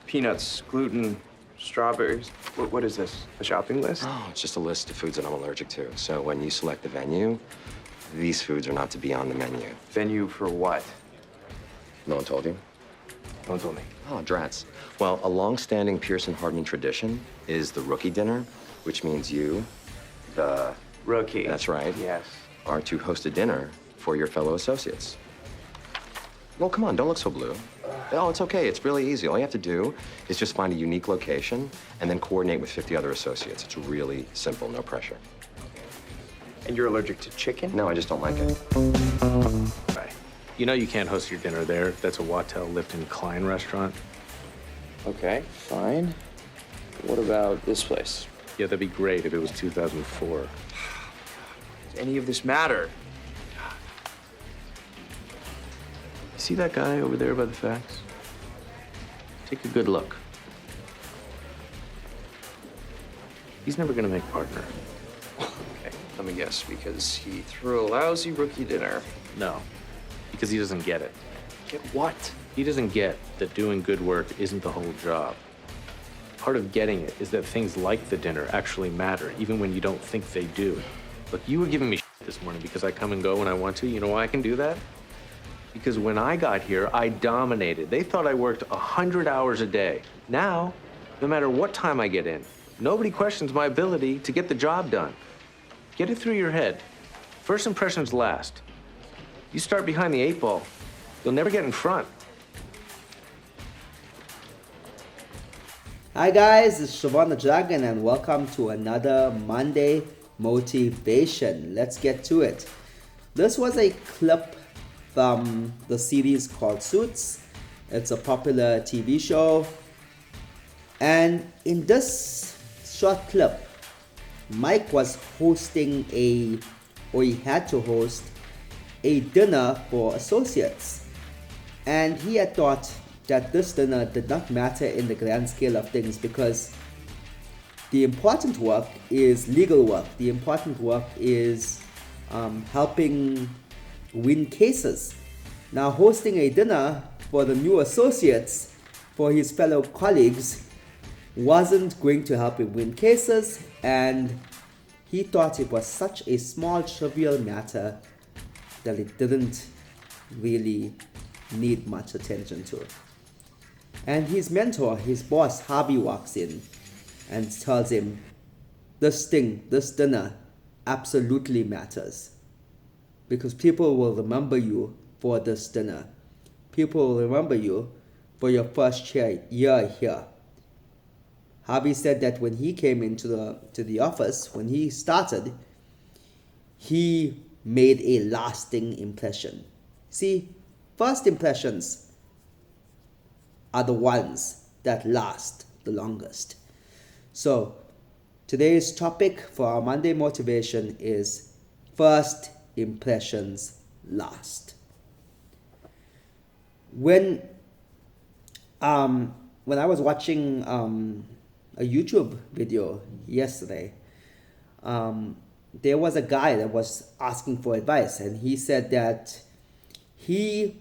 Peanuts, gluten, strawberries. What is this? A shopping list? Oh, it's just a list of foods that I'm allergic to. So when you select the venue, these foods are not to be on the menu. Venue for what? No one told you? No one told me. Oh, drats. Well, a long-standing Pearson Hardman tradition is the rookie dinner, which means you, the Rookie. That's right. Yes. are to host a dinner for your fellow associates. Well, come on, don't look so blue. Oh, it's okay. It's really easy. All you have to do is just find a unique location and then coordinate with 50 other associates. It's really simple, no pressure. And you're allergic to chicken? No, I just don't like it. Right. You know you can't host your dinner there. That's a Wattel Lipton Klein restaurant. Okay, fine. What about this place? Yeah, that'd be great if it was 2004. Does any of this matter? You see that guy over there by the fax? Take a good look. He's never gonna make partner. Okay, let me guess, because he threw a lousy rookie dinner. No, because he doesn't get it. Get what? He doesn't get that doing good work isn't the whole job. Part of getting it is that things like the dinner actually matter, even when you don't think they do. Look, you were giving me shit this morning because I come and go when I want to. You know why I can do that? Because when I got here, I dominated. They thought I worked 100 hours a day. Now, no matter what time I get in, nobody questions my ability to get the job done. Get it through your head. First impressions last. You start behind the 8 ball, you'll never get in front. Hi guys, it's Siobhan the Dragon and welcome to another Monday Motivation. Let's get to it. This was a clip from the series called Suits. It's a popular TV show. And in this short clip, Mike was hosting he had to host a dinner for associates. And he had thought that this dinner did not matter in the grand scale of things because the important work is legal work. The important work is helping win cases. Now, hosting a dinner for the new associates, for his fellow colleagues, wasn't going to help him win cases, and he thought it was such a small, trivial matter that it didn't really need much attention to. And his mentor, his boss, Harvey, walks in and tells him, this dinner absolutely matters. Because people will remember you for this dinner. People will remember you for your first year here. Harvey said that when he came into the office, when he started, he made a lasting impression. See, first impressions are the ones that last the longest. So, today's topic for our Monday motivation is first impressions last. When I was watching a YouTube video yesterday, there was a guy that was asking for advice, and he said that he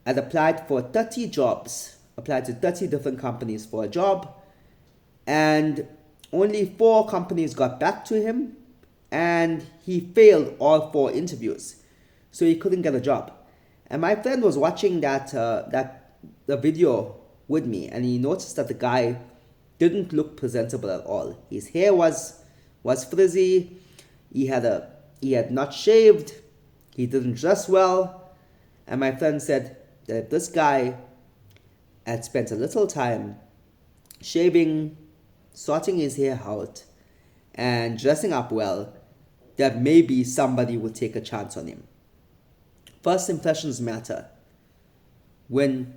had applied for 30 jobs, applied to 30 different companies for a job, and only 4 companies got back to him, and he failed all 4 interviews, so he couldn't get a job. And my friend was watching the video with me, and he noticed that the guy didn't look presentable at all. His hair was frizzy. He had not shaved. He didn't dress well. And my friend said that if this guy had spent a little time shaving, sorting his hair out, and dressing up well, that maybe somebody would take a chance on him. First impressions matter. When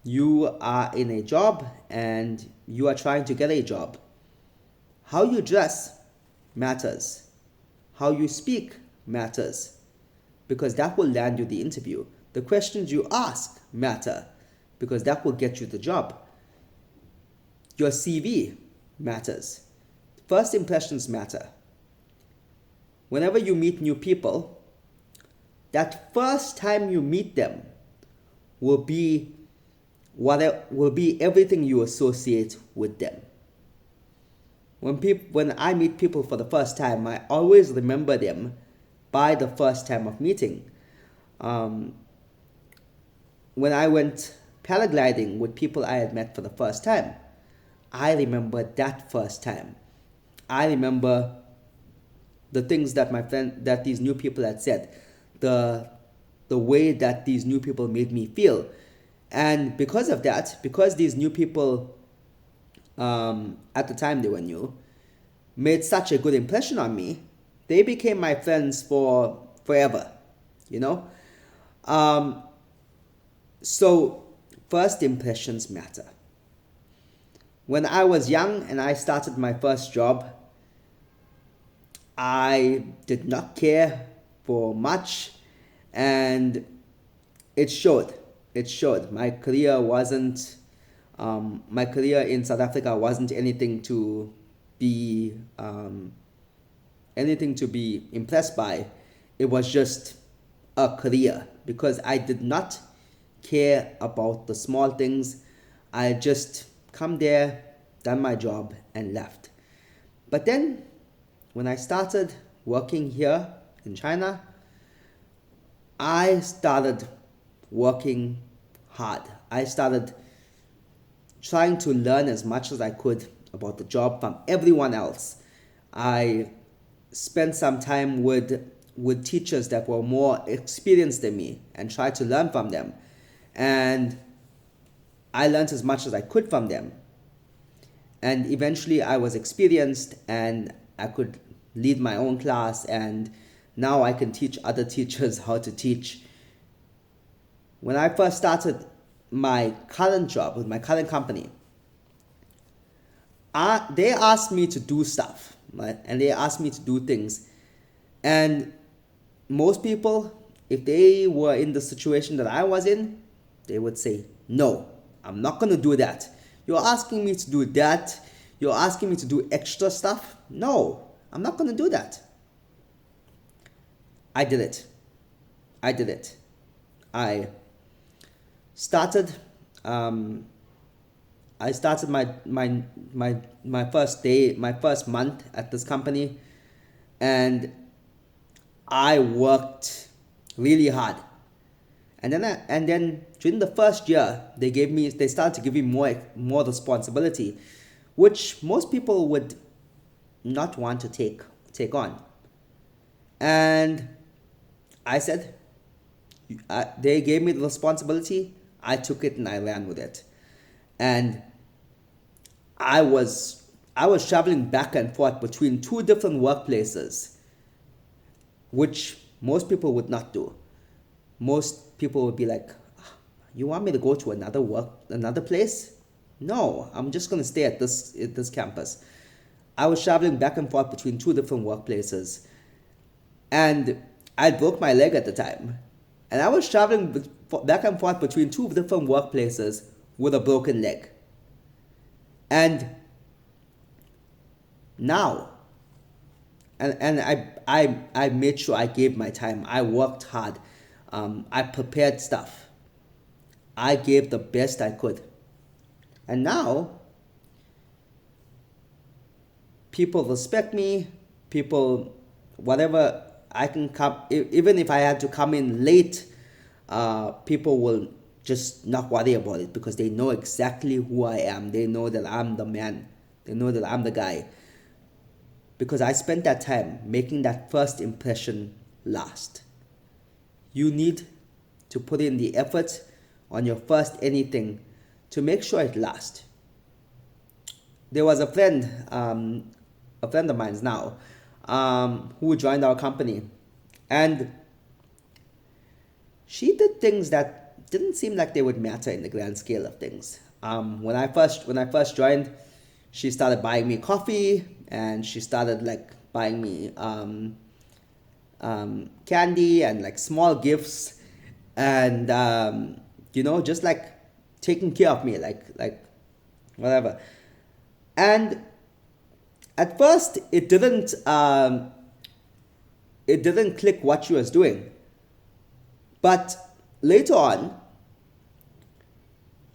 you are in a job and you are trying to get a job, how you dress matters. How you speak matters, because that will land you the interview. The questions you ask matter, because that will get you the job. Your CV matters. First impressions matter. Whenever you meet new people, that first time you meet them will be what will be everything you associate with them. When I meet people for the first time, I always remember them by the first time of meeting. When I went paragliding with people I had met for the first time, I remember that first time. I remember the things that these new people had said, the way that these new people made me feel. And because of that, because these new people, at the time they were new, made such a good impression on me, they became my friends for forever, you know? So first impressions matter. When I was young and I started my first job, I did not care for much, and it showed. It showed. My career in South Africa wasn't anything to be impressed by. It was just a career, because I did not care about the small things. I just come there, done my job, and left. But then, when I started working here in China, I started working hard. I started trying to learn as much as I could about the job from everyone else. I spent some time with teachers that were more experienced than me and tried to learn from them. And I learned as much as I could from them. And eventually I was experienced and I could lead my own class, and now I can teach other teachers how to teach. When I first started my current job with my current company, they asked me to do stuff, right? And they asked me to do things. And most people, if they were in the situation that I was in, they would say, no, I'm not going to do that. You're asking me to do that. You're asking me to do extra stuff. No, I'm not going to do that. I did it. I started my first day, my first month at this company, and I worked really hard. And then during the first year, they started to give me more responsibility, which most people would not want to take on. And I said, they gave me the responsibility, I took it and I ran with it. And I was traveling back and forth between two different workplaces, which most people would not do. Most people would be like, you want me to go to another place? No, I'm just going to stay at this campus. I was traveling back and forth between two different workplaces, and I broke my leg at the time. And I was traveling back and forth between two different workplaces with a broken leg. And now, and I made sure I gave my time. I worked hard. I prepared stuff. I gave the best I could. And now, people respect me. People, whatever I can come, even if I had to come in late, people will just not worry about it, because they know exactly who I am. They know that I'm the man. They know that I'm the guy. Because I spent that time making that first impression last. You need to put in the effort on your first anything to make sure it lasts. There was a friend of mine's now, who joined our company, and she did things that didn't seem like they would matter in the grand scale of things. When I first joined, she started buying me coffee, and she started like buying me candy and like small gifts, and just like taking care of me, like whatever. And at first, it didn't click what she was doing. But later on,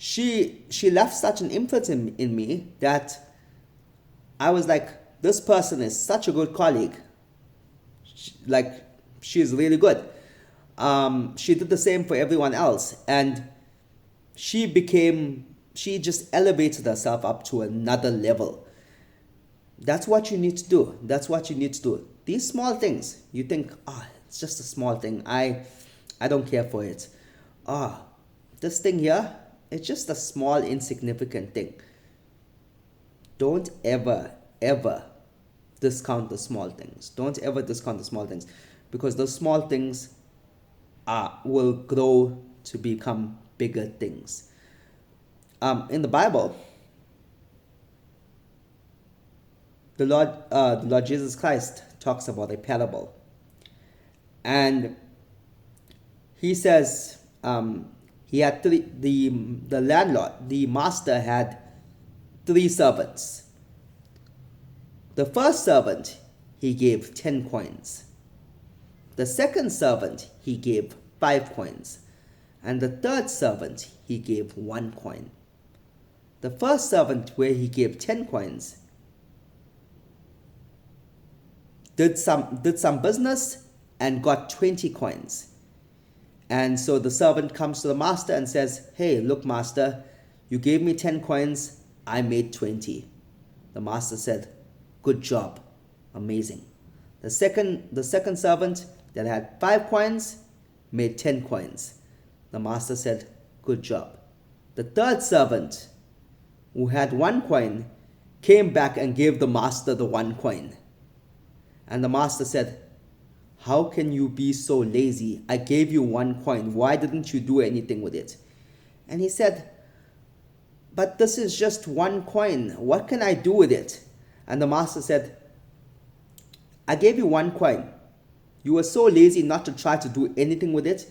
she left such an imprint in me that I was like, this person is such a good colleague. Like, she's really good. She did the same for everyone else, and she just elevated herself up to another level. That's what you need to do. That's what you need to do. These small things, you think, it's just a small thing. I don't care for it. This thing here, it's just a small, insignificant thing. Don't ever, ever discount the small things. Don't ever discount the small things, because those small things will grow to become bigger things. In the Bible, the Lord Jesus Christ talks about a parable, and he says he had the landlord, the master, had 3 servants. The first servant, he gave 10 coins. The second servant, he gave 5 coins. And the third servant, he gave 1 coin. The first servant, where he gave 10 coins, did some business and got 20 coins. And so the servant comes to the master and says, hey, look, master, you gave me 10 coins, I made 20. The master said, good job, amazing. The second servant that had 5 coins made 10 coins. The master said, good job. The third servant, who had 1 coin, came back and gave the master the 1 coin. And the master said, how can you be so lazy? I gave you 1 coin. Why didn't you do anything with it? And he said, but this is just 1 coin. What can I do with it? And the master said, I gave you 1 coin. You were so lazy not to try to do anything with it.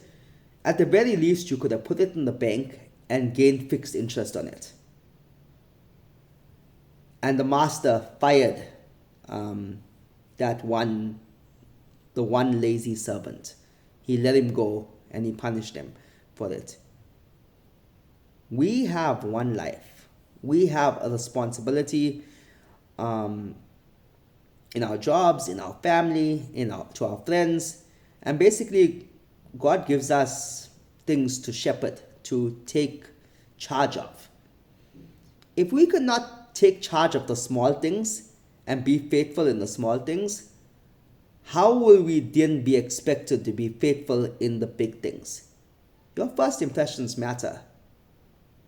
At the very least, you could have put it in the bank and gained fixed interest on it. And the master fired the one lazy servant. He let him go and he punished him for it. We have one life. We have a responsibility in our jobs, in our family, to our friends. And basically, God gives us things to shepherd, to take charge of. If we could not take charge of the small things and be faithful in the small things, how will we then be expected to be faithful in the big things? Your first impressions matter.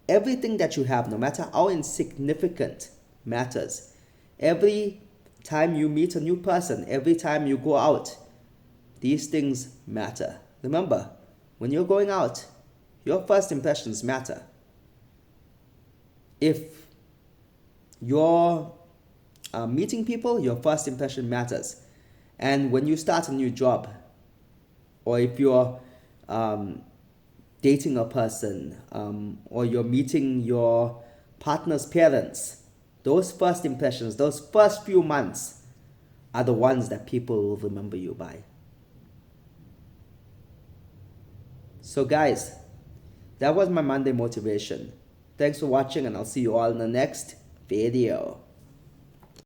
Everything that you have, no matter how insignificant, matters. Every time you meet a new person, every time you go out, these things matter. Remember, when you're going out, your first impressions matter. If you're meeting people, your first impression matters. And when you start a new job, or if you're dating a person, or you're meeting your partner's parents, those first impressions, those first few months are the ones that people will remember you by. So guys, that was my Monday motivation. Thanks for watching, and I'll see you all in the next video.